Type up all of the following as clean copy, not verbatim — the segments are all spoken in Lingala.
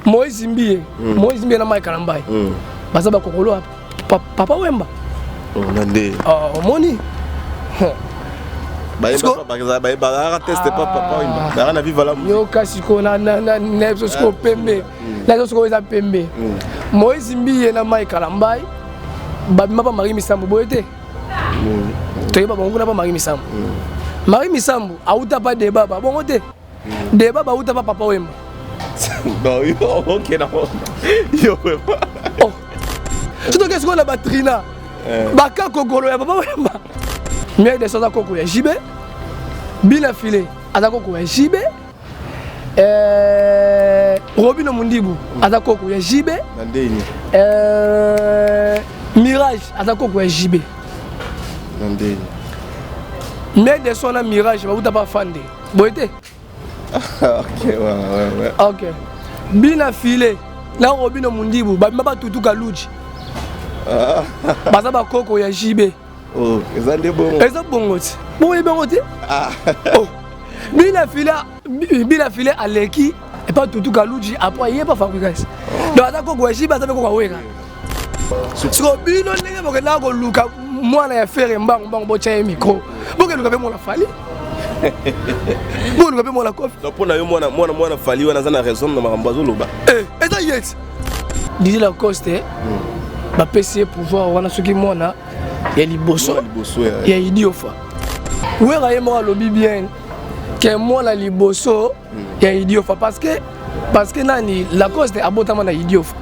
Moïse Mbiye na Mike Kalambai baza ba kokolo papa Wemba nande moni ba teste papa Wemba na viva la yo kasi ko na nezo sko pembe na zo ko za pembe Moïse Mbiye na Mike Kalambai ba mapa Marie Misambo boyete toyeba bango na ba Marie Misambo Marie Misambo auta pas débat ba bongo te débat ba auta pas papa Wemba. Non, ok, non. Oh. Tu sais qu'est-ce qu'on a Batrina? Baka Kokolo ya papa Wemba. Mais des choses à Koko ya Jibe. Bila filé à Koko ya Jibe. Robino Mundibu à Koko ya Jibe. Nandeni. Mirage à Koko ya Jibe. Nandeni. Mais des choses à Mirage ba uta pas fandé. Boyete. Ok, ouais. Ok. Bina filé, là Robino Mundibu, ba maba tutu kaluji. Baza ba Koko ya Jibe. Oh, ezande bongo. Eza bongo ti. Bon e bongo ti. Oh. Bina filé Aleki et pas tutu kaluji après il est pas fabriqué. Donc ata Koko ya Jibe ata Koko weka. Siko bino ndenge boke na ko luka mwana ya faire mbango bocha micro. Boke luka pe mona fali. Bon, nous avons la coffre. Donc, pour nous, moi, fallu, on a raison de m'emballer là-bas. Et ça y est. Disait la coste, ma PC pouvoir, on a ce qui moi là, il y a les bosso, il y a idiofa. Oui, il y a moi lobby bien, que moi là les bosso, il y a idiofa parce que nani la coste a botamment na idiofa.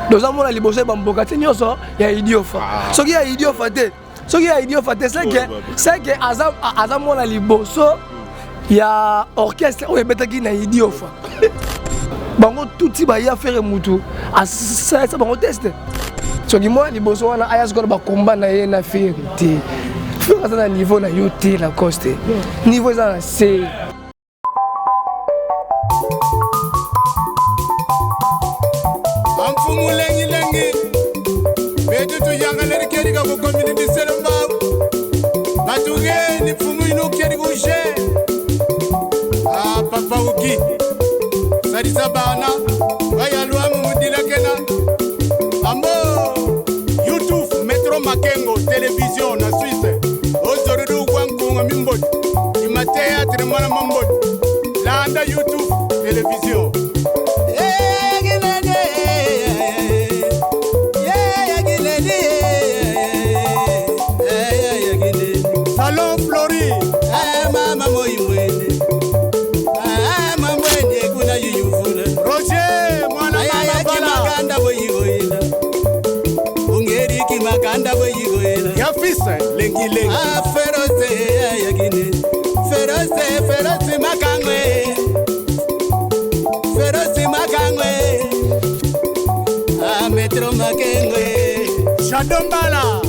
Deux ans moi les bosso bambokati nyoso, il y a idiofa. Ce qui y a idiofa te. Ce qui est idiot, c'est que Azam la liboso, il y a orchestre où il y a idiot. Bango tout type a faire mutu. Ça bango test. Ce qui moi liboso on a ayas ko ba combat na ye na faire te. Faire ça na niveau na yote la coste. Niveau ça c'est Amfumu lengi. Betu tu yanga le keri ka ko community selamba. Batuge ni fumu ino keri ko je. Ah papa uki. Sadi sabana. Baya lwa mu mudila kena. Ambo YouTube Metro Makengo télévision na Suisse. Ozorudu kwankunga mimbo. Ima théâtre mwana mambo. Landa YouTube télévision. Salon Flori. Mama moimwene. Mama mwene kuna yuyufuna. Roger mwana mama bala. Makanda boyigoyela. Ungeri ki makanda boyigoyela. Ya fisa lengi. Feroze yagine. Feroze makangwe. Feroze makangwe. Metro Makengwe. Chadombala.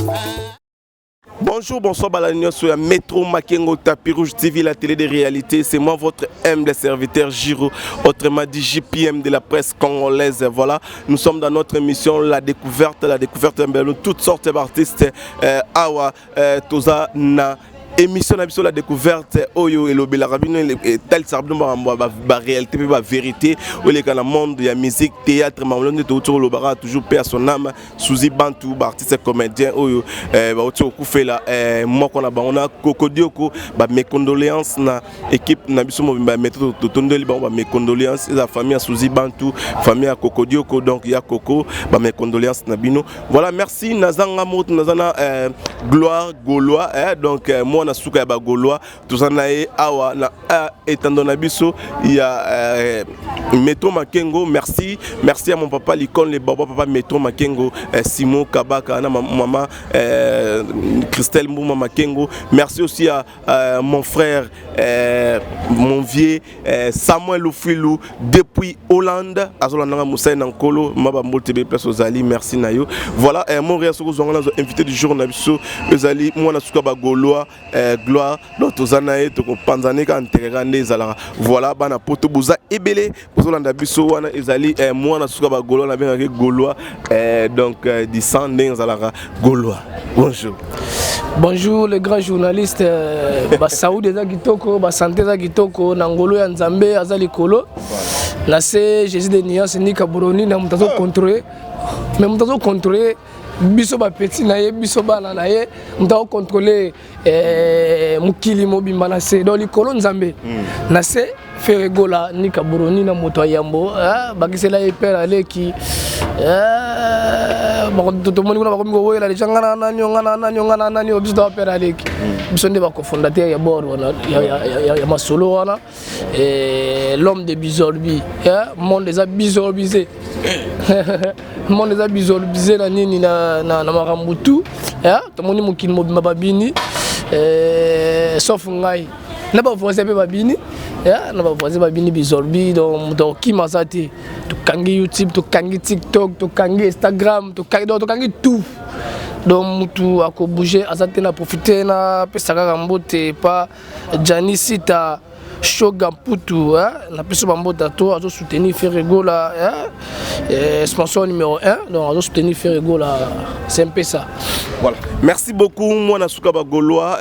Bonjour, bonsoir, Balanio sur la Métro Makengo Tapis Rouge TV, la télé de réalité. C'est moi, votre humble serviteur Giro, autrement dit JPM de la presse congolaise. Voilà, nous sommes dans notre émission La Découverte, toutes sortes d'artistes. Awa, Toza, Na. Émission la découverte oyo et l'obé la rabine tel sarbon ba réalité ba vérité où les dans le monde il y a musique théâtre mamlonde autour le bara toujours perd son âme Souzi Bantou artiste comédien oyo ba autour ku fait là moi qu'on a on a Kokodioko ba mes condoléances na équipe na biso mo ba mettre tondeli ba mes condoléances la famille à Souzi Bantou famille à Kokodioko donc il y a Coco ba mes condoléances na bino voilà merci nazanga mot nazana gloire gaulois donc moi na suka ba gaulois tout ça na awa na étendon na biso il y a Metro Makengo merci à mon papa l'icône les baba papa Metro Makengo Simon Kabaka na maman Christelle Mouma Makengo merci aussi à mon frère mon vieux Samuel Oufilou depuis Hollande azolanda Moussa Nankolo maba multiple place aux Ali merci nayo voilà mon réel sur invité du jour na biso ezali moi na suka ba gaulois gloire d'autres anae to panzane ka ntererande ezala voilà bana poto buza ebele pozolanda biso wana ezali moi na suka ba gaulois na bien gaulois donc descendant ezala gaulois bonjour les grands journalistes ba Saoud eza kitoko ba santé eza kitoko na ngolo ya Nzambe azali kolo Là c'est Jésus de Nias ni Kaburoni na mutazo contrôler mais mutazo contrôler biso ba petit na ye biso bana na ye mutazo contrôler mukili mobimba na se dans likolo nzambe na se Ferregola ni Kaburoni na moto yambo bakisela ye père aleki tout le monde a dit que les gens ont dit que fondateur ya bord ya masolo wana l'homme de Bizorbi monde des bizorbisé monde des bizorbisé na nini na marambutu to moni mukini mobimba babini sauf ngai na ba voisin pe babini na ba voisin babini Bizorbi donc qui m'a sati to kangi YouTube to kangi TikTok to kangi Instagram to kangi tout donc mutu ako bouger azate na profiter na pesaka kambote pa Janisita Shoga Putu na peso bambota to azo soutenir Ferregola sponsor numéro 1 donc azo soutenir Ferregola c'est un peu ça. Voilà. Merci beaucoup moi na suka ba Gaulois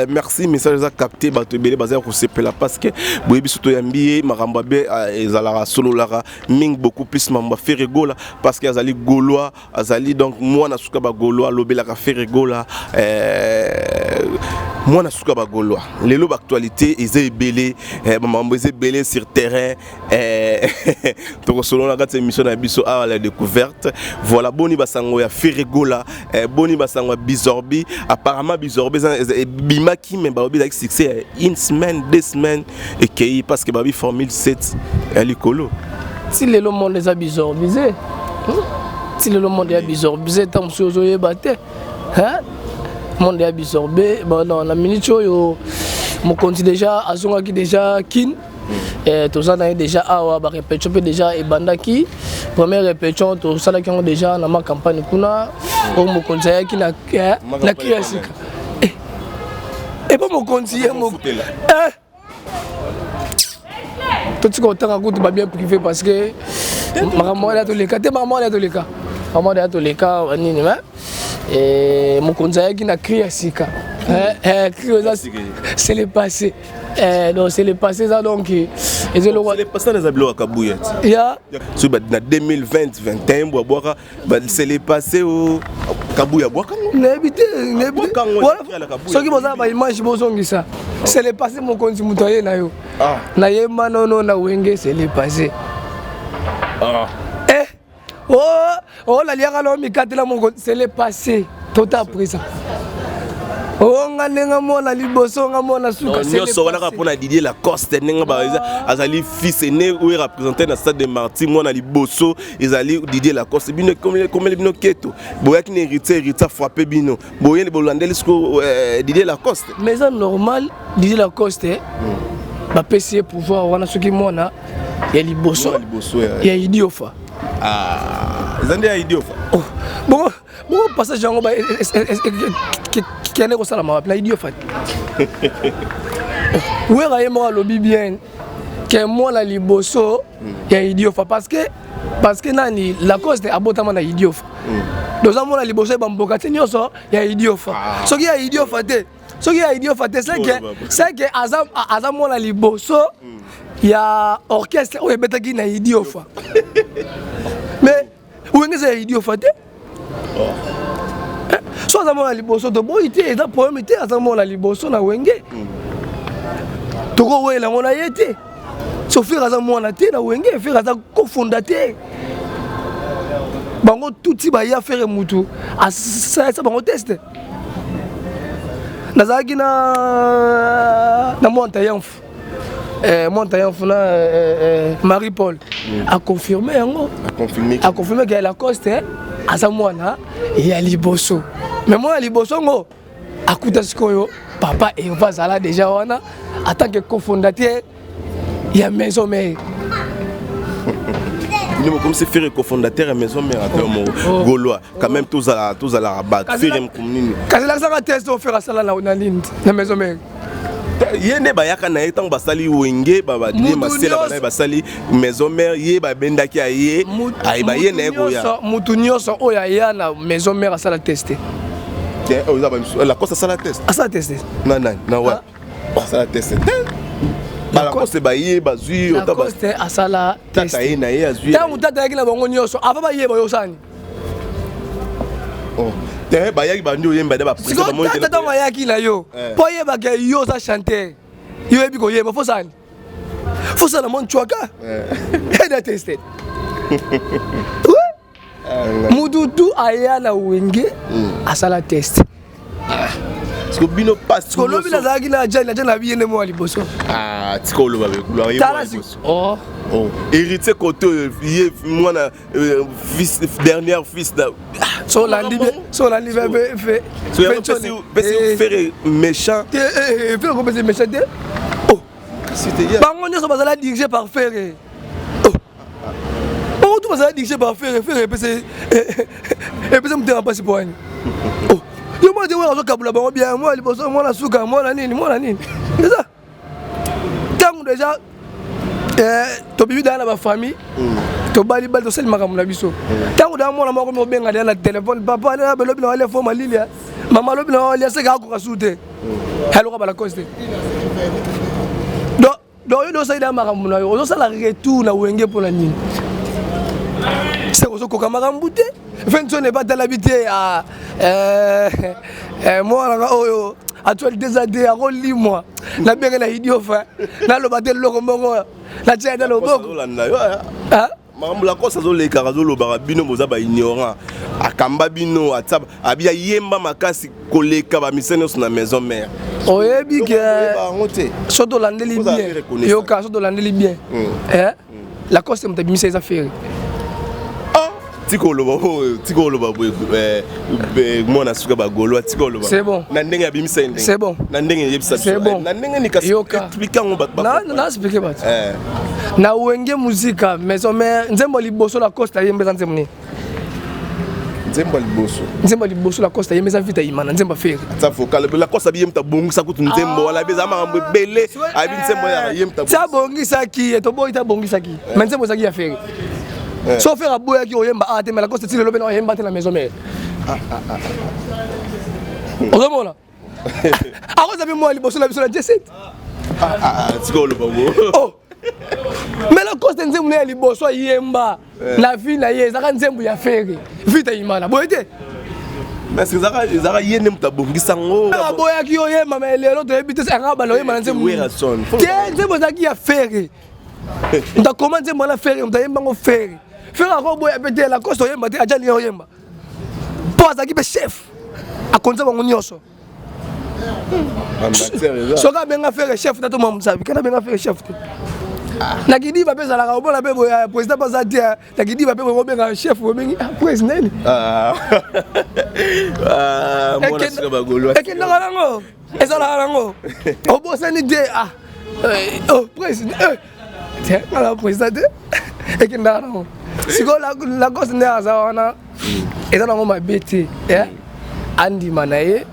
merci message za capté bato belé bazé ko sepela parce que boyebi soto yambi makamba be ezalaka solo lara ming beaucoup plus mamba Ferregola parce que azali Gaulois azali donc moi na suka ba Gaulois lobela ka Ferregola moi na suka ba Gaulois lelo ba actualité ezé belé mambo ezé belé sur terrain to selon la gate émission na biso à la découverte voilà boni basango ya Ferregola boni basango Bizorbi apparemment Bizorbi bimaki mais babi avec succès une semaine 2 semaines et qui parce que babi formule 7 alikolo si le monde les a Bizorbisé si le monde est Bizorbisé tant sozo yebate monde est Bizorbé bon non la minute yo mon compte déjà azonga qui déjà kin tout ça déjà awa ba répétition déjà et bandaki première répétition tout ça qui ont déjà dans ma campagne kuna au mon conseiller qui na kiasika et pas mon conseiller mon tout ce qu'on t'a raconté va bien privé parce que maman elle a tous les cas maman elle a tous les cas maman elle a tous les cas nini et mon conseiller qui na kiasika c'est le passé donc c'est le passé ça donc c'est le passé des ablo à Kabouya sur 2020 21 boire c'est le passé au Kabouya boire n'habiter ce qui vous a pas image bozongi ça c'est le passé mon compte mutoye na yo na yema non na wenge c'est le passé oh la liara lo mi katela mon compte c'est le passé tout après ça on a nenga liboso ngamona suka c'est so wana kapona Didier Lacoste nenga ba azali fils aîné ou représenté na stade de Martyr mona liboso ezali Didier Lacoste bino comme les bino keto boya ki héritier frappé bino boya le bolandeli sko Didier Lacoste mais c'est normal Didier Lacoste ba PC pouvoir wana soki mona ya liboso ya idiofa zande ya idiofa bon passage en qui est ça la map la idiot fait ouais réellement lobby bien que moi la liboso il y a idiot parce que nani la cause de abotama na idiot donc ça moi la liboso bamboka tenyoso il y a idiot ce qui a idiot faté ce qui a idiot faté c'est que azam moi la liboso il y a orchestre ou betaki na idiot mais où est-ce que idiot faté soit à la liboso de boité et d'un problème était à la liboso na wenge to ko wela ngona yete so faire à moi na té na wenge faire à cofondateur bango touti ba ya faire mutu à ça bango test nazaki na montayanfu montayanfu na Marie-Paul a confirmé que la Coste à sa moana il y a liboso mais moi liboso ngo akuta sikoyo papa et va zala déjà wana en tant que cofondateur il y a maison mère comme c'est faire cofondateur et maison mère à Gaulois quand même tous à la rabat faire comme quand la ça test on faire ça là na ligne la maison mère yene bayaka na etango basali wenge baba die masela bana basali maison mère ye ba bendaki aye ay ba yene goya mutu nyoso oya ya na maison mère asala tester la costa sala test asala tester na wa asala tester Lacoste baye bazui Lacoste asala test tata na ye azui tangu tata yaki na bango nyonso ava baye bayosani te bayaki bandi oyemba de ba siko tata mayaki na yo po yebaka yo oza chanteur yo yebi koyemba fosani fosala mon chwaka eda tested mududu aya na wenge asala test Parce que bino passe kolobi nazalaki na jani na biye nde mwa liboso tika oloba bekula héritier côté ye mwana fils dernier fils da so landi fait faire méchant faire comme c'est méchant oh c'était bango nyonso bazala dirigé par Ferré bango tout bazala dirigé par Ferré epese mutema mpasi po wani yo mwana te wana azokabula bango bien mwana liboso mwana suka mwana nini c'est ça ntango déjà tobibi dana bafamille tobali bali tosali makambo na biso ntango da mwana moko mobenga dia na telefone papa na belobi na wale fo malilia mama lobi na wale seka akoka sute haloka bala koste do yo do saida makambo na yo ozosala retour na wenge pona nini c'est ozokoka makambo te Fenton n'est pas dans l'habité à moi oyo actualité za de a roli moi na bien na idiofa na lo batel lo mongo la tia dans le boko hein makambo la kosa zo le karazo lo barabino boza ba ignorant akamba bino atsaba abia yemba makasi koleka ba misene na maison mère oyebi ke soto landeli bien yo ka soto landeli bien hein la kosa mtabimisa za faire Tikolo mwana suka ba golo tikolo c'est bon na ndenge abimisa ndenge c'est bon na ndenge yebisa c'est bon na ndenge ni kasi expliquer ngo ba na expliquer ba na wenge muzika maison mère nzembo liboso la costa yembeza nzembo ni nzembo liboso la costa yembeza vita imana nzembo faire ça vocal la costa bi yemta bongisa kutu nzembo wala beza makambo bele abi nzembo ya yemta ça bongisa ki to boy ta bongisa ki mais nzembo za ki ya faire sauf faire aboya ki oyemba a te mais la costa tile lobe na oyemba te la maison mère ozomona ako zabi moi liboso la biso la J7 tikolo bango oh mais la costa nzembo na liboso yemba na vie na ye zaka nzembo ya faire vita imana boyete mais c'est zaka yene mutabongisa ngo aboya ki oyemba mais lelo to ebite sanga balo oyemba nzembo te nzembo zaki ya faire nda comment nzembo na faire ndayemba ngo faire faire ako boya pete la costa oyemba te ajali oyemba po azaki be chef akonza bango nyonso soka benga faire chef tato mamsabi kana benga faire chef te na kidi ba pesa la ka obona be boya président bazati na kidi ba be ngo benga chef o bengi président mona suka ba golo ekenda karango ezala karango obosani de oh président tiens la président ekenda karango siko la gosse ne azawana ezana ngo mabeti andi manaye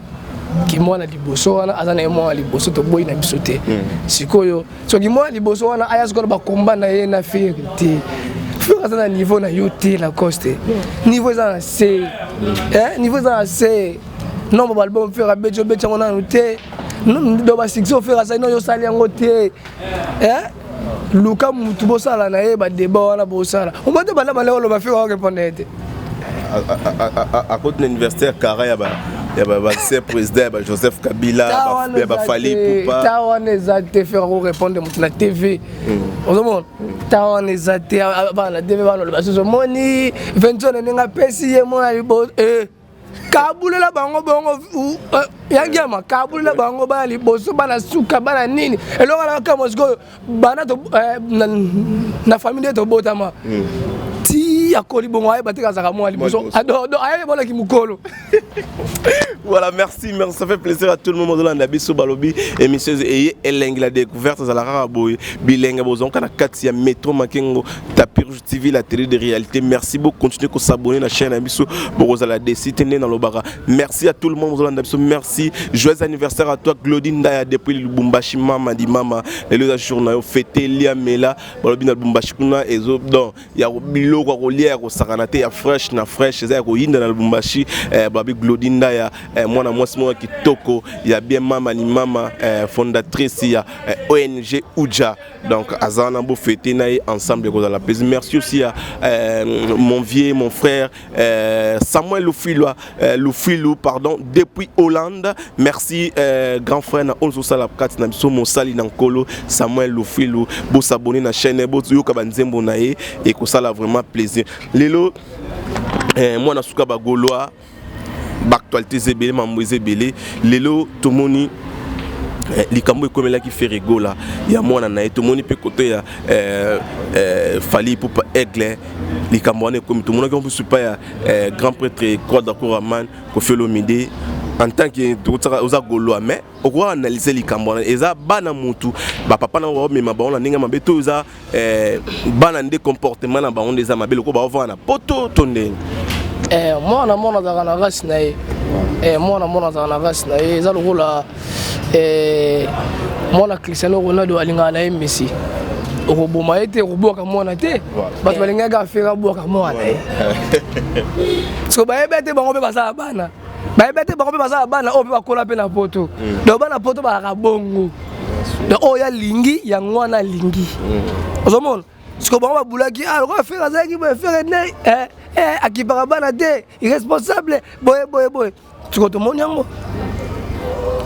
ki mwana liboso wana azana mwana liboso to boy na bisote sikoyo so ki mwana liboso wana aya siko ba komba na ye na fierté fera na niveau na yote la coste niveau za C niveau za C non ba album fera bejo bejo na noté non do ba sixo fera ça non yo sali yango te luka mutu bosala na ye ba débat wana bosala o mate bana bana lo ba fera répondre ete à côté de l'université Kara ya ba c'est président Joseph Kabila ba Fali Poupa tawana ezate faire répondre mutu na TV ozomona tawana ezate ba na TV ba lo ba so moni 21 ninga pesi ye mo libo kabulela bango bongo yangema kabulela bango ba liboso bana suka bana nini elonga na kama siko bana to na famille to botama ti akoli bongo ay batika zaka mo liboso ado ay bola ki mukolo. Voilà, merci, ça fait plaisir à tout le monde de l'Andabiso Balobi émission et Eleng la découverte à la Raboy bilingue bozon kana katia métro makengo Tapirou TV la télé de réalité. Merci beaucoup, continuez à s'abonner à la chaîne Abiso Boroza la décité dans le bara. Merci à tout le monde de l'Andabiso, merci. Joyeux anniversaire à toi Claudine Daya depuis le Lubumbashi mama di mama les journaux fêté Lia Mela Balobi na Lubumbashi kuna ezo donc ya biloko ko Lière au Saranate ya fresh na fresh za ko yinda na Lubumbashi babi Glodinda ya mwana mwasi mwa kitoko ya bien mama ni mama fondatrice ya ONG Uja donc azana bo fêter na ensemble ko la plaisir. Merci aussi à mon vieux mon frère Samuel Lufilou pardon depuis Hollande. Merci grand frère na onzo sala kat na biso mo sali na nkolo Samuel Lufilou bo s'abonner na chaîne bo yoka banzembo na ye et ko sala vraiment plaisir. Lelo moi na suka ba goloa actualité zebele mamweze belé lelo tomoni likambo ekomela ki fait rigola ya mwana na tomoni pe côté ya fali pour aigle likambo ane comme tout monde qui pas ya grand prêtre Kwada Koraman ko fait l'omide en tant que oza goloa mais on va analyser likambo eza bana mutu ba papa na wa mema ba on ninga mabeto oza bana ndé comportement na ba on des amabelo ko ba vana poto tonde mwana za kana race na ye mwana za kana race na ye za lokola mwana Cristiano Ronaldo alinga na Messi okoboma ete okoboka mwana te bato balingaka afeka boka mwana so bayebete bango pe basala bana bayebete bango pe basala bana o pe bakola pe na poto donc bana poto balaka bongo donc oya lingi ya mwana lingi ozomona siko bango babulaki aloko afeka zaki bo afeka ne akipaka bana te irresponsable boye siko tomoni yango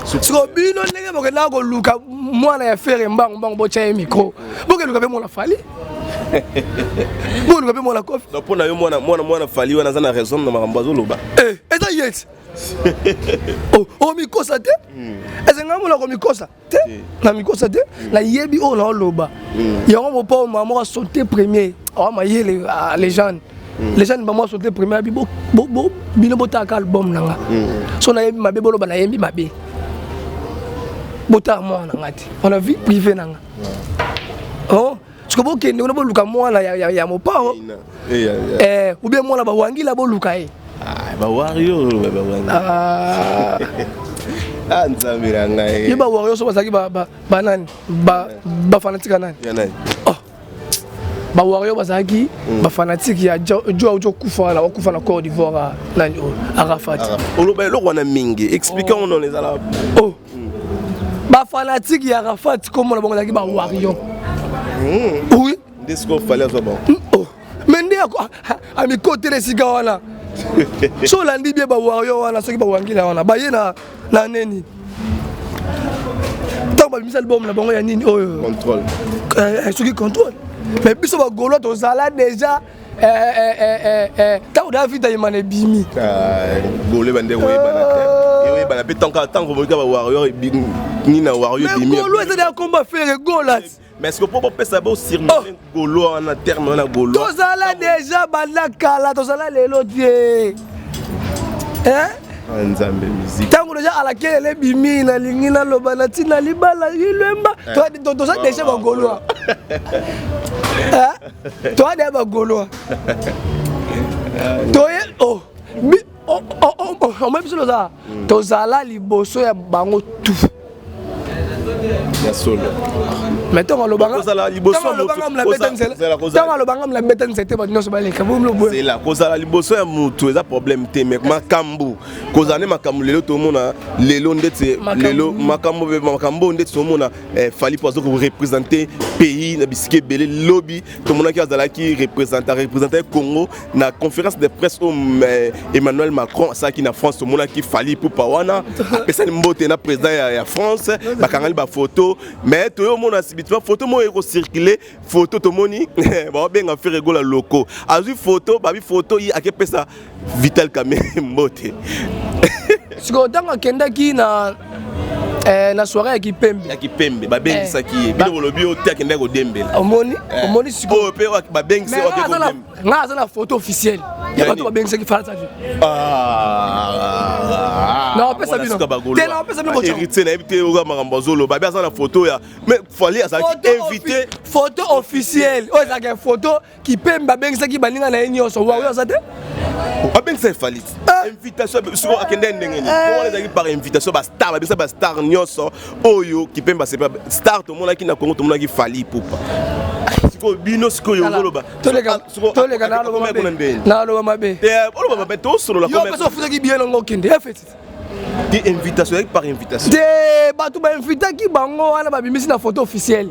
siko bino ndenge bokenda koluka mwana ya fere mbango bocha micro bokeluka pe mwana fali bokeluka pe mwana kofi donc pona yo mwana fali wana za na raison na makambo azoloba eza yes o mikosa te ezenga mula ko mikosa te na mikosa te na yebi o na loba yango bopa mama a sauté premier o ma yele légende légende ba moi sauté premier bo bino botaka album nanga so na yebi mabe boloba na yebi mabe botar moi na ngati on a vie privée nanga oh tu ko bokende on bo luka moi ya mo pa ou bien moi na ba wangila bo luka ba wario ba wangi nzamira ngai ye ba wario so bazaki ba nani ba fanatique nani ba wario bazaki ba fanatique ya jo kufa na Côte d'Ivoire nani Arafat oloba lo wana mingi expliquons on les ala ba fanatique ya Arafat comme on bazaki ba wario oui disco fallait ça bon mais ndé a mi côté les cigares so landi bien ba wario wana soki ba wangila wana ba ye na neni tant ba misal bom na bango ya nini oyo contrôle soki contrôle mais biso ba golo to sala déjà tant David ayimane bimi golo bande we bana et bana pe tant ko ba wario ni na wario bimi golo c'est un combat faire golas. Mais est-ce que pour ça va aussi golo en terme na golo to sala déjà bala kala to sala lelo tie nzambe musique tango déjà à laquelle les bimi na lingi na loba na tina libala ilemba to ça déjà ba golo to ada ba golo to même si ça to sala liboso ya bango tout ya solo mettons le bangam la liboso la bêtane c'était pas nyonso baleka c'est la cause la liboso ya mutu eza problème te mais makambu cause ne makambu lelo to mona lelo ndete lelo makambu ndete to mona fali pour représenter pays na bisike belé lobby to mona ki azala ki représenter Congo na conférence de presse au Emmanuel Macron ça qui na France to mona ki fali pour pawana pesa mbote na président ya France bakangali ba photo mais to yo mona photo mo eko circuler photo to moni ba benga faire rigola loko azui photo babi photo yi akepesa Vital Kamerhe mbote siko danga kenda ki na soirée ya Kipembe ba bengi saki bilo lobi o te kenda ko dembela omoni siko pe ba bengi se o ke ko dembela nga za na photo officielle ya bato ba bengi saki fala sa non pesa bino tena pesa bino bocho héritier na ebité o makambo zolo ba za na photo ya mais fallait asaki invité photo officielle o za ke photo Kipembe ba bengi saki baninga na yenyo so wa yo za te ba bengi se falit invitation siko akende ndenge ni on les a par invitation ba star nyonso oyo Kipembe c'est pas star to mona ki na Congo to mona ki fali pupa siko bino siko yo ngoloba toleka na lo mabe oloba mabe to solo la yo parce que qui bien ngo kende fait des invitations par invitation de bato ba invita ki bango wana ba bimisi na photo officielle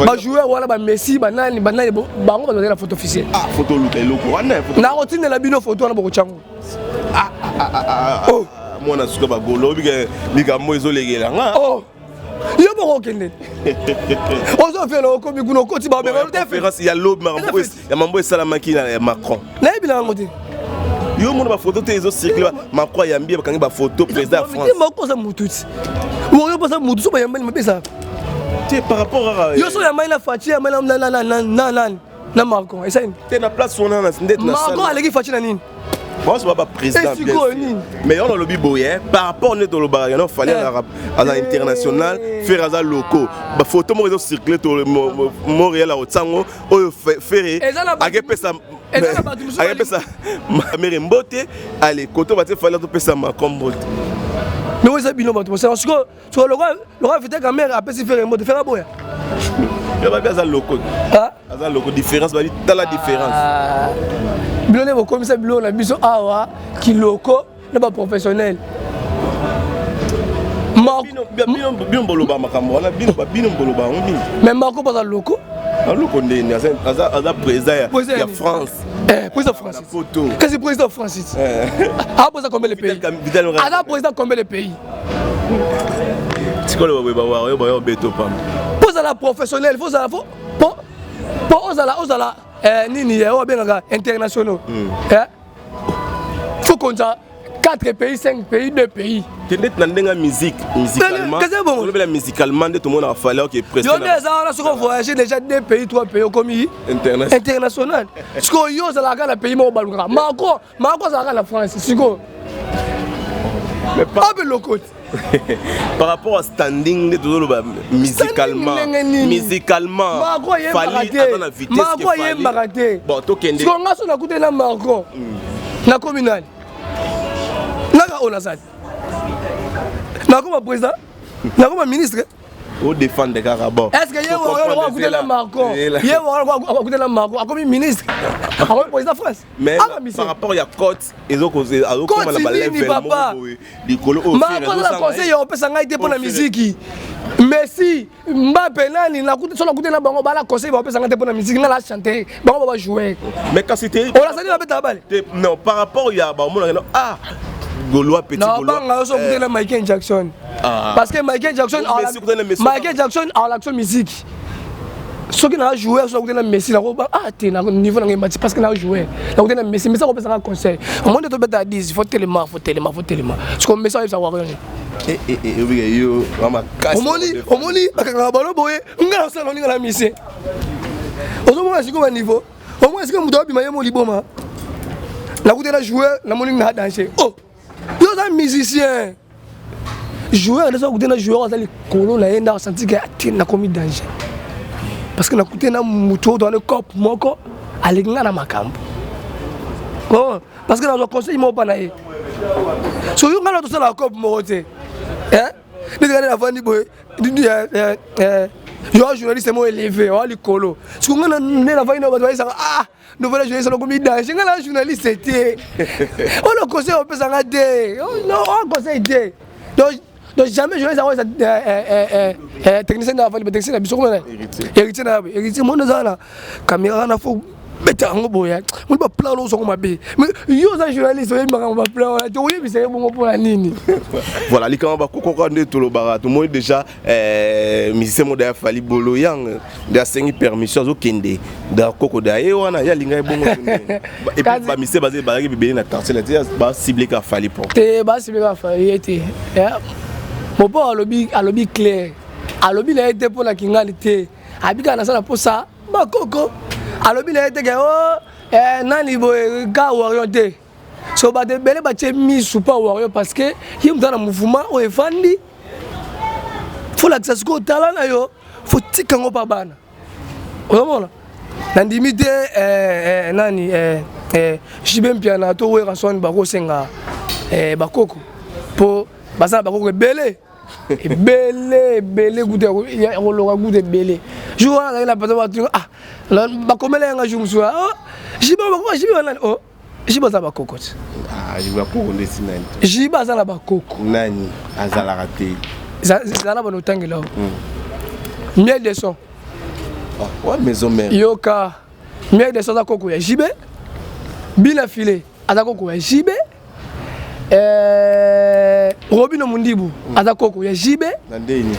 ba joueur wana ba Messi banani bango ba la photo officielle photo loko wana na rotine la bino photo wana boko chango oh mona suka ba golo bika moizo legela nga oh yo boko kende ozo fait le komi kuno koti ba conférence ya lob mambo salamaki na Macron na ebila ngote yo mona ba photo te ezo circuler Macron ya mbia bakangi ba photo président de France mo ko sa mututi wo yo posa mututi ba yambali mapesa te par rapport à yo so yambali na Fachi yambali na Macron et ça te na place on na ndet na salle Macron aleki Fachi na nini moi je pas président mais on a le biboye par rapport au net au bar non fallait à l'international faire à locaux ba photo mo réseau circuler to Montréal à Otsango o faire avec pesa avec pesa mère mbote allez koto ba te fallait to pesa ma combote mais vous avez bien parce que sur le roi fait ta mère après se faire mbote faire boya il va bien à locaux à locaux différence va dire la différence bilone bo komisa bilone na biso awa kiloko na ba professionnel bino boloba makambo wana bino boloba ngi mais mako pas loko loko ndeni aza président ya France président France photo qu'est-ce président France président combien le pays ada président combien le pays tikolo ba beto pam pose la professionnel faut ça pour ozala nini ya benga internationaux faut qu'on a 4 pays 5 pays 2 pays tendet na ndenga musicalement on le musicalement de tout le monde a fallu que presque yo déjà on a ce qu'on voyager déjà 2 pays 3 pays comme international ce qu'on yo za la pays mo balunga Macron za la France siko mais pas le côté par rapport au standing de tout le musicalement fallait attendre la vitesse qu'il fallait bon to kende ce qu'on a sur la côté na Macron na communal naka onazali nako ba président nako ba ministre au défendre Carabao est-ce que yé wa côté na Macron yé wa côté na Macron a comme ministre a comme président France mais par rapport il y a côte ils ont causé comme la level dikolo au Macron la conseil yo pesa ngai te pour la musique Messi Mbappé nani na côté sur la côté na bango ba la conseil ba pesa ngai te pour la musique na la chanter bango ba jouer mais quand c'était on la sali na beta balle non par rapport il y a ba mon Gaulois petit Gaulois non ba ngao so Michael Jackson parce que Michael Jackson a l'action musique ceux qui n'ont joué sur la Messi la roba t'es na niveau na ngembati parce que na joué na côté na Messi mais ça on peut ça conseil au moins de to beta 10 faut tellement parce que Messi ça va rien yo mama casse omoni akanga balo boye ngala sala ninga la Messi ozomona siko ba niveau au moins est-ce que muto bima yemo liboma na côté na joueur na moni na danger oh yo un musicien joueur de ça côté na joueur azali kolo na yenda senti que atina komi danger parce que na côté na muto dans le cop moko alinga na makambo oh parce que na le conseil mo pa na ye so yo ngala to sala cop mo te ni regarder la vandi boy yo journaliste mo élevé o ali kolo si ko ngana ne la vandi no ba ça nouvelle journaliste no komi danger ngala journaliste c'était on le conseil on peut s'en aider non on conseil aider donc jamais je vais technicien na vali technicien na biso ko héritier mon na caméra na fo beta ngo boya mo ba plan lo so ko mabe mais yo za journaliste o yeba ba plan to oui bisere bongo pour la nini voilà li kan ba kokoko nde to lo barato mo déjà musicien mo da fali bolo yang da sengi permission zo kende da koko da e wana ya linga bongo et puis ba musicien basé ba bibeli na quartier là ba ciblé ka fali pour te ba ciblé ka fali était mon père a lobby clair a lobby la été pour la kingalité abika na sala pour ça ba koko a lobby la été que nani boy ga orienté so ba de belé ba che mi super warrior parce que il me dans mouvement o efandi faut l'accès ko talent na yo faut tikango pa bana vraiment na ndimité nani jibem piana to we ranson ba ko senga ba koko pour basa ba ko belé belé goûter ya ko lo goûter belé jour wana na pata ba tunga ah ba komela nga jour musuwa jiba ba jiba wana jiba za ba kokoti jiba ko ndesi nani jiba za na ba koko nani azala raté za na ba no tangela miel de son ouais maison mère yoka miel de son za koko ya jibe bila filet aza koko ya jibe Robino Mundibu aza koko ya jibe nandeni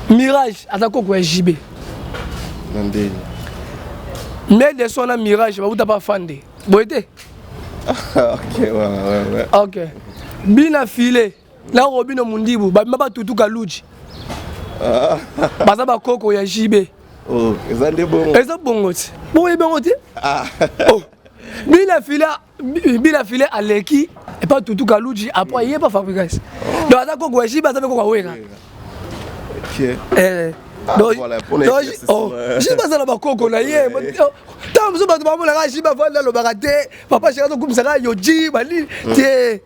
Mirage aza koko ya jibe nandeni miel de son na Mirage ba uta pa fande boyete OK ouais OK bina filet na Robino Mundibu ba maba tutuka luji baza ba koko ya jibe oh ezande bongo ezabongoti boye bongoti oh bila filet aleki et pas tout kaluji après il est pas fabrication donc ça ko gweshi ba ça ko weka OK donc voilà pour les oh je pas ça la bakoko na ye tant muso ba ba la shi ba vanda lo barate papa chéri to kumsaka yoji bali te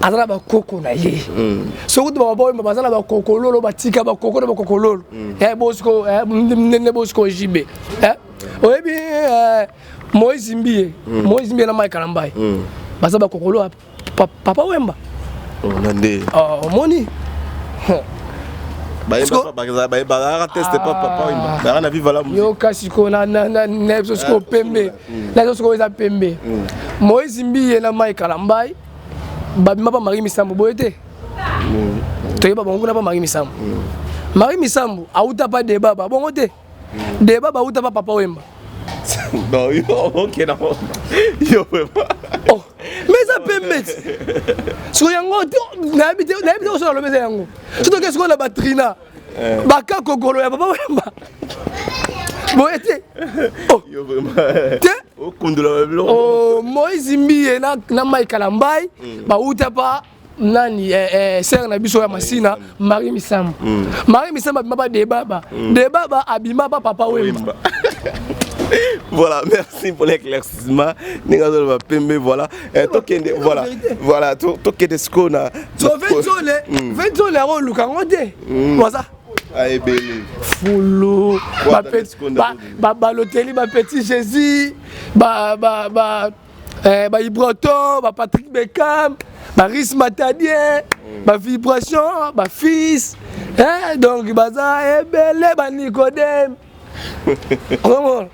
azala bakoko na ye so kutu ba boy ba zala bakoko lolo batika bakoko na bakoko lolo bosko ne bosko jibe oyebi Moïse Mbie na Mike Kalambai baza ba kokolo papa Wemba nande moni ba teste papa Wemba na viva la musique yo kasi ko na nepso sko pembe na sko za pembe Moïse Mbie na Mike Kalambai ba mapa Marie Misambo boyete toyeba bongo na ba Marie Misambo auta pa débat ba bongo te débat ba auta pa papa Wemba non, OK, non. Oh, mais ça permet. Si yango n'habite sur le maison yango. Surtout que ce qu'on a batrina. Baka kokolo ya papa Wemba. Boyete. Oh, yo vraiment. Te? O kundula blo. Oh, Moïse Mbie na Mike Kalambai ba uta pa nani sœur na biso ya Masina Marie Misambo. Marie Misambo abima débat abima papa Wemba. Voilà, merci pour l'éclaircissement. Voilà. Voilà, tout est ce qu'on a. So 20 ans la rôle lukangote. Voilà. Aïe belé. Foulou. Ba l'hôtel ba petit Jésus. Ba Ibroton, ba Patrick Beckham, ba Riz Matadien, ba Vibration, ba Fils. Donc baza belé ba Nicodème. Comment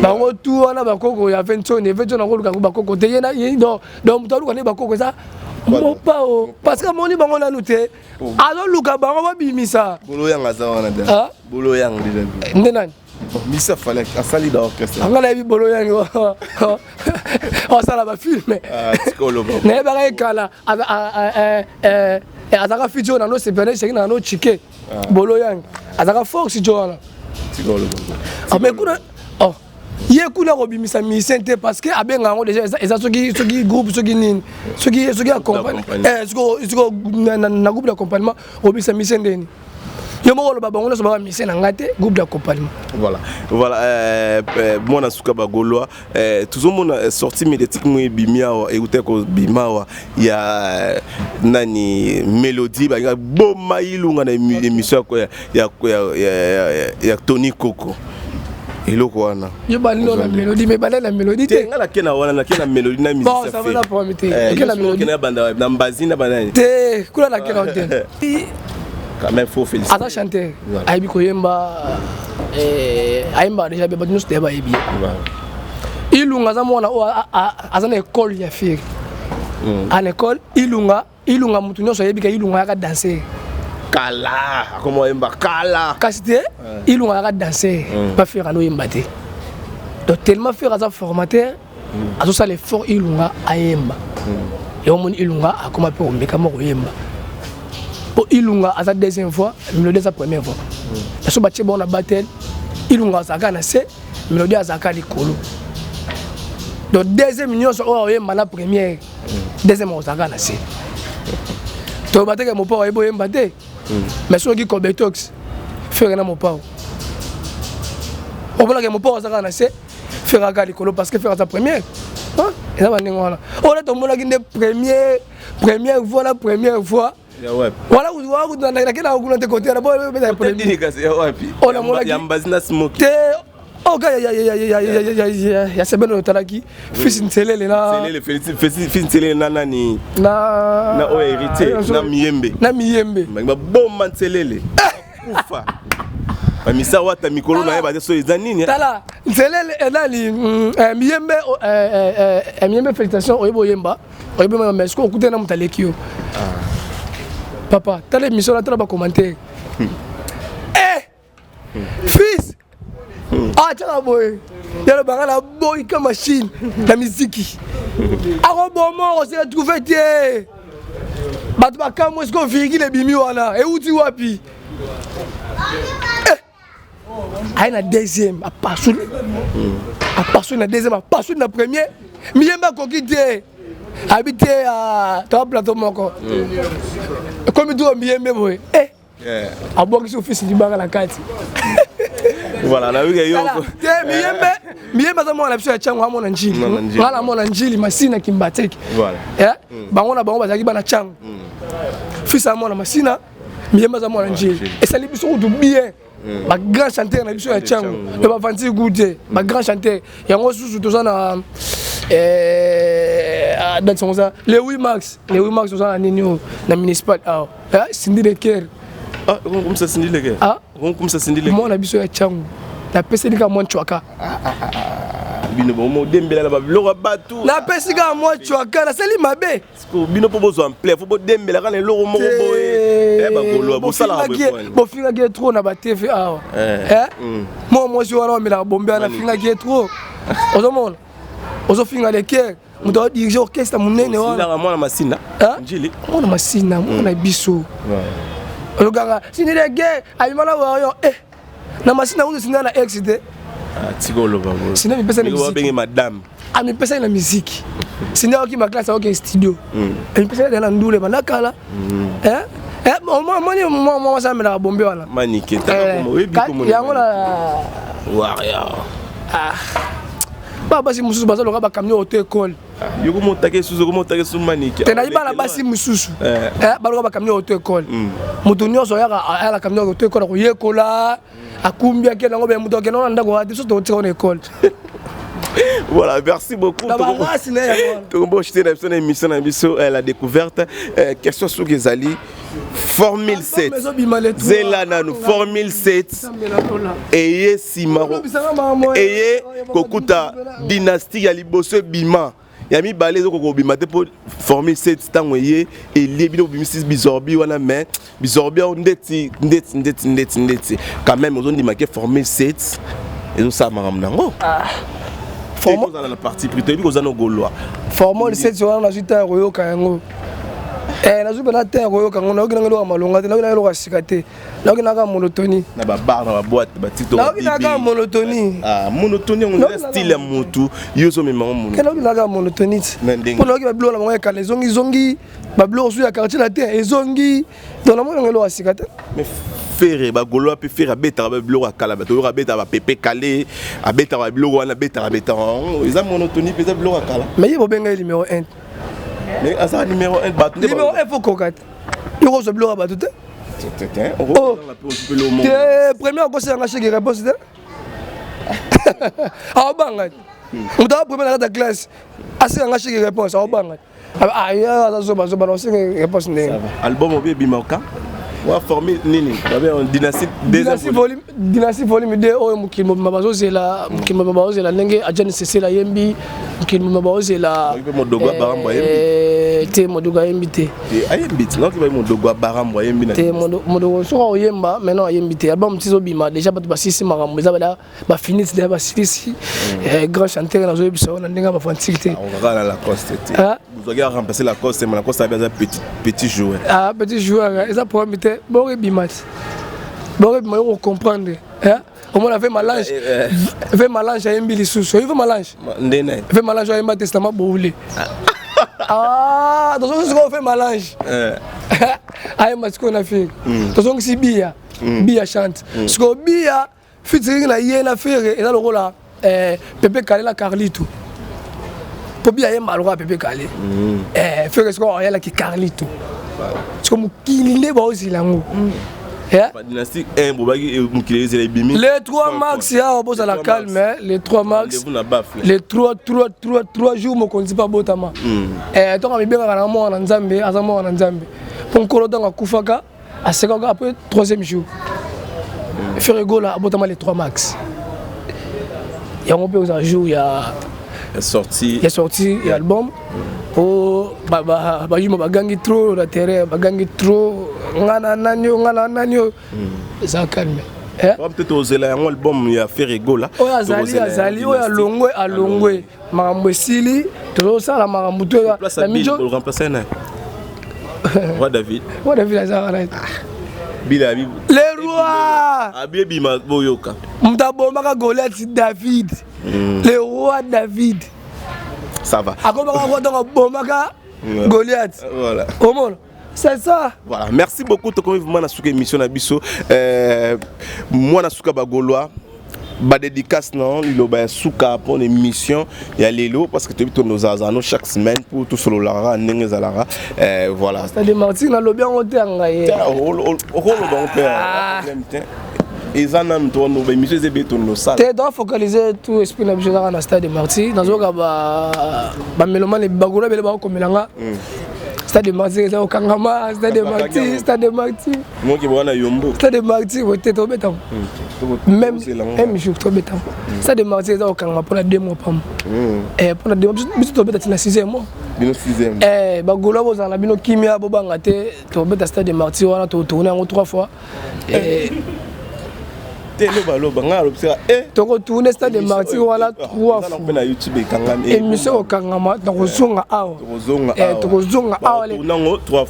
bango tout wana bakoko ya 20 na ko luka bakoko te yena donc mutalu kana bakoko ça mopao parce que moni bango na nute alo luka bango babimisa bolo yanga za wana da bolo yanga déjà ndenani misa fallait asali da orchestre angala bi bolo yanga on sala ba film tikolo ba ne ba kala azaka fijo na no sepene cheki na no chike bolo yanga azaka fox jona tikolo ba mais kuna oh il y a kuna robimisa misente parce que abenga ngo déjà eza soki groupe soki nini soki accompagne na groupe d'accompagnement robimisa misende ni yo mo lo bango na so ba misende na ngate groupe d'accompagnement voilà mona suka bagolwa toujours mona sortie médiatique mo bimia écouter ko bimawa ya nani mélodie ba boma ilunga na émission ko ya Tony Coco eloko wana yo balino la mélodie mais balala mélodie te ngala kena wana na kena mélodie na musique bon ça va la promité kena mélodie kena banda na mbazina banani te kula la kena hotel quand même faut féliciter ata chanter aibi ko yemba aimba déjà be batino steba aibi ilunga za mona o azana école ya fille à l'école ilunga mutu nyoso aibi ka ilunga ka danser kala comment yemba kala kasite ilunga ka danser pas faire no yemba te donc tellement faire as formateur aso ça l'effort ilunga ayemba et on mon ilunga a comment peut mbeka mo yemba po ilunga asa deuxième fois mélodie sa première fois aso bache bon na battle ilunga saka na se mélodie azaka likolo donc deuxième nyoso o yemba na première deuxième o saka na se to bateke mo pa yebo yemba te mais ceux qui Cobetox faire na mo pa on voit que mon père ça na se faire aga likolo parce que faire sa première et ça va ningola on a tout monde qui première fois Voilà où vous n'avez pas de côté. On a mon oh gars, il y a ces bonnes talaki. Fils de Télé là. Fils de Télé nani. Na o hérité. Na miembe. Na miembe. Ma bon man Télé. Ufa. Misa wata mikolo na yeba so izanini. Tala. Télé nani miembe miembe félicitations oyebo yemba. Oyebo mais est-ce qu'on écoute na mutaleki. Papa, t'as l'émission là, t'as pas commenté. Fils. Ah, tu as boy. Il y a le baran la boy comme machine, la musique. Ah, bon moment, on s'est trouvé. Bah, tu vas quand est-ce qu'on vérifie les bimi wana? Et où tu vas puis? Ah, il y a deuxième, à passer. À passer la deuxième, à passer la première. Mais il y a pas qu'on quitte. Habité à ton plateau encore. Comme tu as bien boy. À boire qui office du bar à la carte. Voilà, là oui, miembe za mwana biso ya changu amona njili. Wala mona njili masina kimbateki. Voilà. Bango bazaki bana changu. Fils amona masina miembe za mwana njili. Et ça libiso tout bien. Ba grand chanteur na biso ya changu. Le ba vanti goûter, ba grand chanteur. Yango susu tozana dans son ça les 8 max tozana nini na municipal ah. Cindy de Ker. Ah, comme ça Cindy de Ker. Ah, comme ça Cindy de Ker. Moi na biso ya changu. La pesi ka moi chwaka. Bino bomo dembela la bablo batu. La pesi ka moi chwaka, la seli mabe. Bino po bozo en plein, faut dembela kana loro moko boye. Ba golo bo sala bo finga ki trop na ba TV awa. Moi je wana mela bombe na finga ki trop. Ozomona. Ozo finga le Ker. Muto dirige orchestre munene wana. Sila mwana masina. Njili. Mwana masina, mwana biso. Ologanga, sinile ge, ayimala wa na masina uzo sinana na exide. Tigolo babo. Sina mi pesa na musique. Bengi madame. Mi pesa na musique. Sina oki ma classe oki studio. Mi pesa na ndule banakala. Moi ça me la bombe wana. Manike ta ko webi ko mo. Yango la waria. Baba si mususu bazalo ka ba camion auto école. Yoko motake suzo ko motake su manike. Tena ibala basi mususu. Balo ka ba camion auto école. Mutu nyonso ya la camion auto école ko yekola. Akumbia ke nango be mutu ke non ndako ati so to tira école. Voilà, merci beaucoup. Tombo chité na émission na biso la découverte question sur Gezali Formule 7 Zela nanu Formule 7 Eye Simaro Eye Kokuta dynastie ya liboso bima Yami balé ko bima te pour Formule 7 tango ye elie bino bimisis bizorbi wana mais bizorbi ndeti quand même on dit marqué Formule 7 et ça maram nango Formule dans la partie plutôt que nos Gaulois. Formule 7 sur la suite à Royo Kango. Na zuba na terre Royo Kango na okina ngalo malonga te na okina ngalo sikate. Na okina ka monotonie. Na ba bar na ba boîte ba tito. Na okina ka monotonie. Ah monotonie on est style ya motu yozo mema mono. Na okina ka monotonie. Pour na okina blo la monga ka zongi ba blo sur ya quartier la terre ezongi. Dans la monga ngalo sikate. Mais faire ba golo pe faire beta ba blo akala ba to beta ba pepe calé a beta ba blo wana beta ils ont monotonie pe blo akala mais il faut benga numéro 1 mais asa numéro 1 ba numéro 1 faut coquette il faut se blo ba tout on va la pe le monde premier conseil nga cheki réponse de ah banga on doit premier dans la classe assez nga cheki réponse ah banga ah ya ça ba non c'est réponse ne album obi bimauka wa formé nini babe on dynastie volume 2 oyo mukimo mabazo la ndenge ajani cc la yembi mukimo mabazo la modogo barambo yembi te modogo yembi te ayembi non ki ba modogo barambo yembi na te modogo so ko yemba maintenant yembi te album tizo bima déjà ba basisi marambo za ba fini de ba sisi grand chanteur na zo biso na ndenge ba fantique on va la coste te vous allez remplacer la coste mais la coste a bien petit joueur petit joueur ça pour mettre bon bimat bon mais on comprendre comment on fait mélange fait mélange à mbili susu il fait mélange ndene fait mélange à mba testament boulé donc on fait mélange ay mas qu'on a fait donc si bia chante ce que bia featuring la yena faire et là le rôle là Pepe Kale la Carlito pour bia yemba le roi Pepe Kale faire ce qu'on a là qui Carlito parce que mokili nde baozela yango. Dynastique 1, les 3 max, la calme, les 3 max, les 3 jours, je ne sais pas botama. Et donc, je vais en Nzambe. Pour que je Koufaka, à 5 après 3e jour. Faire gola, botama les 3 max. Il y a un peu de jour, il y a sorti l'album. Oh, je gangi trop la terre, gangi trop, ngana ça calme. Peut-être oser là un album il y a fait rigola. Oh azali, oh alongwe, marambo sili, tout ça la marambo to la mijo pour remplacer na. Roi David azara. Bila les rois. Abibi ma boyoka. Mtabo maka Goliath David. Le roi David. Ça va. Goliath. Voilà. Comment? C'est ça. Voilà. Merci beaucoup. Tu connais vraiment la émission na biso. Moi na souka bagolois. Ba dédicace non, il a souka pour l'émission. Il y a Lélo parce que tu es nos azano chaque semaine pour tout solo lara nengue zalara. Voilà. C'est des Martins na lobby en terre. Et ça n'a pas de émission, c'est béton nos salles. Tu dois focaliser tout esprit na bijara na stade de Marty dans un ba mélomane les bagula bele ba ko melanga. Stade de Marty c'est au Kangama, stade de Marty. Moi qui vois na Yombo. Stade de Marty au Teto Betam. Même jour to Betam. Stade de Marty c'est au Kangama pour la 2 mois pam. Pour la 2 mois biso to Betam na 6e mois. Bino 6e. Bagula boza na bino kimia bobanga te to Betam stade de Marty wana to tourner en 3 fois. Tu retournes stade de Marty voilà 3 fois. Émission au Kangama, tu rezonga awa.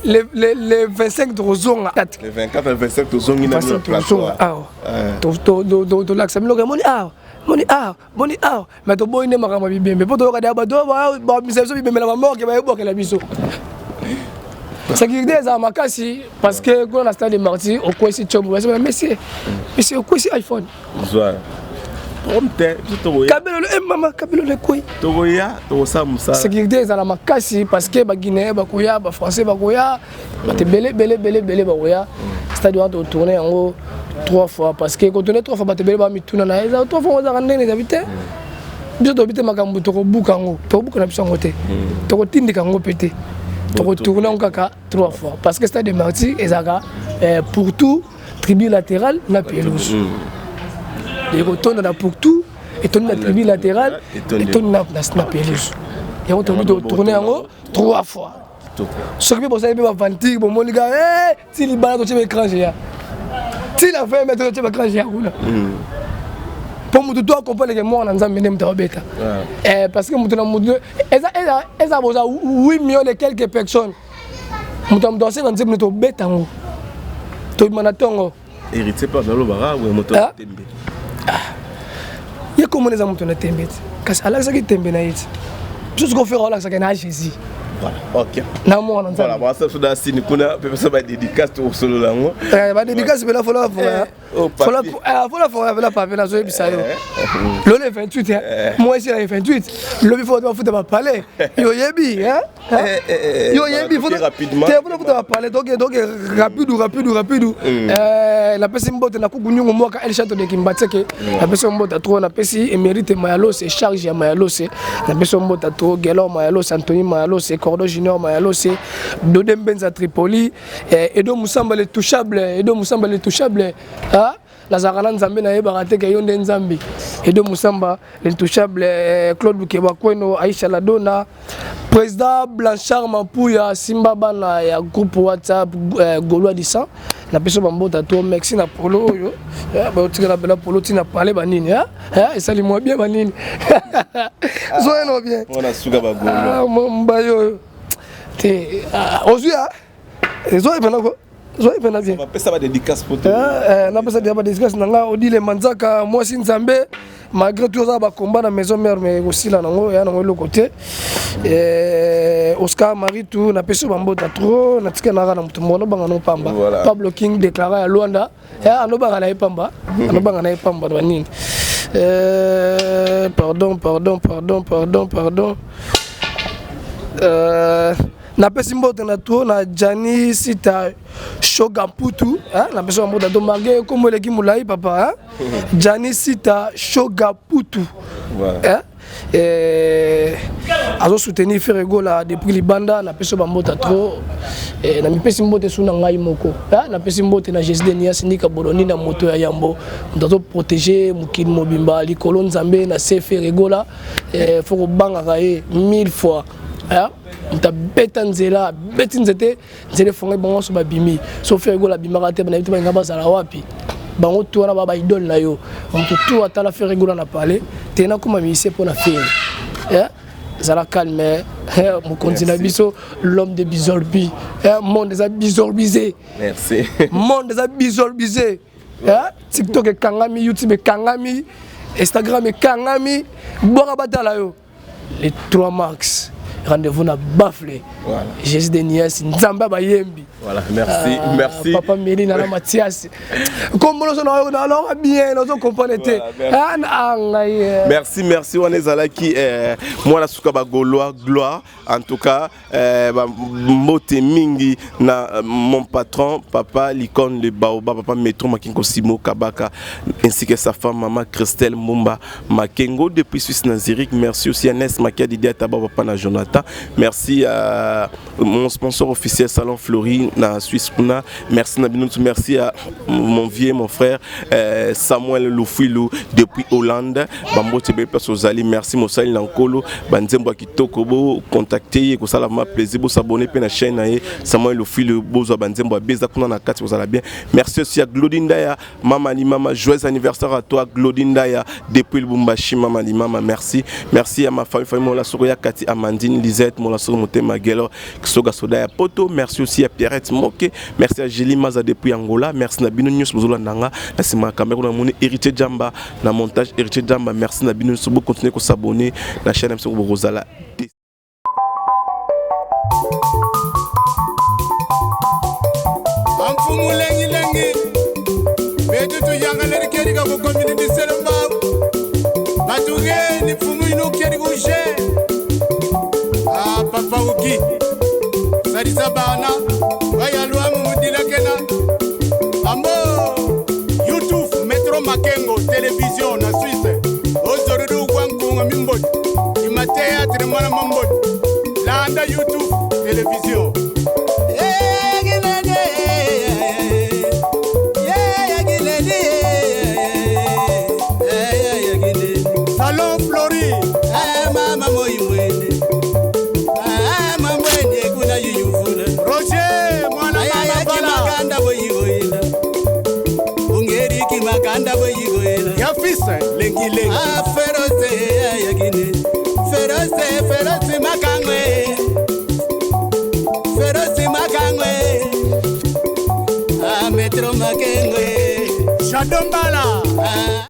Les 25 tu rezonga. Les 24 et 25 tu rezonga awa. Tu l'accès Moni mais tu bois une marama bibembe. Pour te regarder abado, misère bibembe la mort qui va éboquer la biso. C'est qu'il y a des amakasi parce que quand on a stade de Marty, au quoi c'est chum, monsieur, au quoi c'est iPhone. Kabelo le quoi. C'est qu'il y a des amakasi parce que les Guinéens, les Français, les belé, stade doit tourner en haut 3 fois parce que quand on est 3 fois, les belé va mettre tout dans la 3 fois on a rendu les habitants. Bien d'habiter ma cambo, tu as bouc en haut, tu as bouc en absent côté, tu as tindi en haut pété. Tu retournes en caca 3 fois parce que stade de Marty et Zaga pour tout tribu latéral na pelouse. Il retourne pour tout et tourne la tribu latéral et tourne na pelouse. Et on tourner en haut 3 fois. Ce qui est pour ça il peut vantir bon mon gars si il balade sur l'écran j'ai. Si la fait mettre sur l'écran j'ai là. Pour nous doit comprendre que moi on a mené bêta. Parce que nous avons eza boza 8 millions de quelques personnes. Nous avons dansé dans nous bêta ngo. To manatongo. Hérité par dans le bara ou moto tembe. Ya comment les amoto na tembe. Kasi ala ça qui tembe na yit. Juste qu'on fait ala ça que na Jésus. Voilà, ok. Voilà, bon, ça, c'est si nous connaissons, ça va dédicace au solo là. Va dédicace, mais là, faut la le 28, moi ici, le 28. Le il faut pas parler. Yo yebi, hein? Yo yebi, faut rapidement. Parler, donc rapide. La personne qui a coucou nous, moi, quand elle chante de Kimbatseke, la personne qui a trop, la personne qui mérite Mayalo, c'est charge à Mayalo, c'est la personne qui a trop, Gelo Mayalo, Anthony Mayalo, c'est Cordo Junior Mayalo, c'est Dodem Benza Tripoli, Edo Moussamba les touchables, hein? La Zarana Nzambe na Ebarate Kayonde Nzambi, Edo Moussamba, l'intouchable Claude Bukebakweno, Aïcha Ladona, président Blanchard Mampouya, Simba Bana, ya groupe WhatsApp Gaulois du sang, la personne Bambota, toi, merci na Polo, tu as la Polo, tu n'as parlé Banini, hein? Et salut-moi bien Banini. Soyez-nous bien. On a Souga Bagolo. Mon bayo. Aujourd'hui, soyez bien là. Ça va dédicace pour toi. On dédicace on dit les manzaka moi si Nzambe malgré tout ça ba combat dans maison mère mais aussi là nango ya nango le côté Oscar Marie tout na peso bambota trop na tika na mutu mono banga no pamba Pablo King déclaré à Luanda ya no banga na pamba no banga na pamba do nini pardon na pesi mbote na to na Jani Sita Shoga Putu na pesi mbote to marqué comme le kimulai papa Jani Sita Shoga Putu azo soutenir Ferregola depuis Libanda na pesi mbote trop na mi pesi mbote suna ngai moko na pesi mbote na Jésus de Nias nika boloni na moto ya Yambo ndato protéger mukini mobimba likolo nzambe na se Ferregola faut banga kae 1000 fois ta beta nzela beti nzete nzele fonga bango so babimi so Ferregola bimaka te bana bituma ngaba zala wapi bango to na baba idole na yo mtu to atala Ferregola na parler tena kuma mise pour na faire zala calme mon continent biso l'homme de Bizorbi monde des Bizorbisé merci monde des Bizorbisé TikTok et kangami YouTube et kangami Instagram et kangami boka batala yo les 3 max rendez-vous na bafle voilà Jésus de Nias nzamba bayembi voilà merci merci papa Meli na Mathias comme on a bien on comprendre te merci on est là qui moi la suka ba gloire en tout cas mote mingi na mon patron papa l'icône le baoba papa Metro Makengo Simo Kabaka ainsi que sa femme maman Christelle Mumba Makengo depuis Suisse na Zurich. Merci aussi à Nes Makadi Diataba papa na Jonathan. Merci à mon sponsor officiel Salon Fleury na Suisse Puna. Merci Nabinutu, merci à mon vieux mon frère Samuel Lufilou depuis Hollande. Bambo tebe persozali merci Mosali Nankolo banzembo kitoko bo contacter ko sala ma plaisir bo s'abonner pe na chaîne na Samuel Lufilou bozo banzembo beza kuna na kati ko sala bien. Merci aussi à Glodindaya mama ni mama joyeux anniversaire à toi Glodindaya depuis le Bumbashi mama ni mama merci à ma famille la Soria Kati Amandine Lisette mon la Soria Motema Gelo Soga Soda ya Poto. Merci aussi à Pierrette Moke, merci à Jélie Maza depuis Angola, merci na Bino News Bozola Nanga na Sima Cameroun na mon héritier Jamba na montage héritier Jamba. Merci na Bino News bo continuer ko s'abonner na chaîne MC Rosala. Amfumu lengi lengi betu tu yanga leri keri ka ko community selamba batuge ni fumu ino keri ko je papa uki Sadisa Bana Vaya Luamu Mudila Kena Ambo YouTube Metro Makengo Télévision na Suisse Ozoridu Wankunga Mimbot Ima Théâtre Mwana Mambot Landa YouTube Télévision Salon Fleury Mama Moimwene Yafisa lengi lengi feroce makangwe Metro Makengwe Shadombala